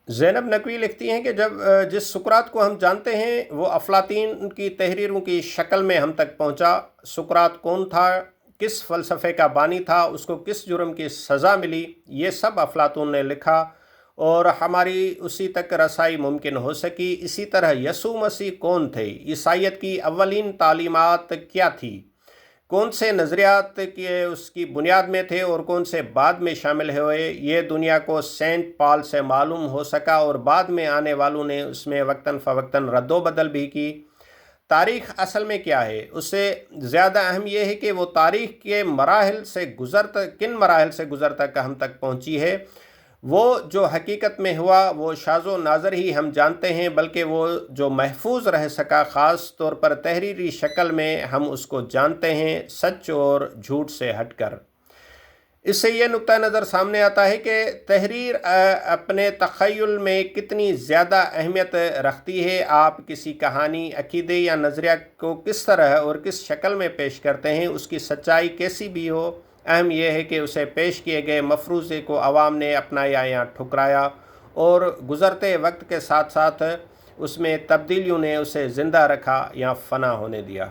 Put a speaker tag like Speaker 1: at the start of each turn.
Speaker 1: زینب نقوی لکھتی ہیں کہ جب جس سقراط کو ہم جانتے ہیں وہ افلاطین کی تحریروں کی شکل میں ہم تک پہنچا۔ سقراط کون تھا، کس فلسفے کا بانی تھا، اس کو کس جرم کی سزا ملی، یہ سب افلاطون نے لکھا اور ہماری اسی تک رسائی ممکن ہو سکی۔ اسی طرح یسوع مسیح کون تھے، عیسائیت کی اولین تعلیمات کیا تھی، کون سے نظریات کے اس کی بنیاد میں تھے اور کون سے بعد میں شامل ہوئے، یہ دنیا کو سینٹ پال سے معلوم ہو سکا اور بعد میں آنے والوں نے اس میں وقتاً فوقتاً رد و بدل بھی کی۔ تاریخ اصل میں کیا ہے، اس سے زیادہ اہم یہ ہے کہ وہ تاریخ کے مراحل سے کن مراحل سے گزرتا کہ ہم تک پہنچی ہے۔ وہ جو حقیقت میں ہوا وہ شاذ و نادر ہی ہم جانتے ہیں، بلکہ وہ جو محفوظ رہ سکا خاص طور پر تحریری شکل میں ہم اس کو جانتے ہیں، سچ اور جھوٹ سے ہٹ کر۔ اس سے یہ نقطہ نظر سامنے آتا ہے کہ تحریر اپنے تخیل میں کتنی زیادہ اہمیت رکھتی ہے۔ آپ کسی کہانی، عقیدے یا نظریہ کو کس طرح اور کس شکل میں پیش کرتے ہیں، اس کی سچائی کیسی بھی ہو، اہم یہ ہے کہ اسے پیش کیے گئے مفروضے کو عوام نے اپنایا یا ٹھکرایا، اور گزرتے وقت کے ساتھ ساتھ اس میں تبدیلیوں نے اسے زندہ رکھا یا فنا ہونے دیا۔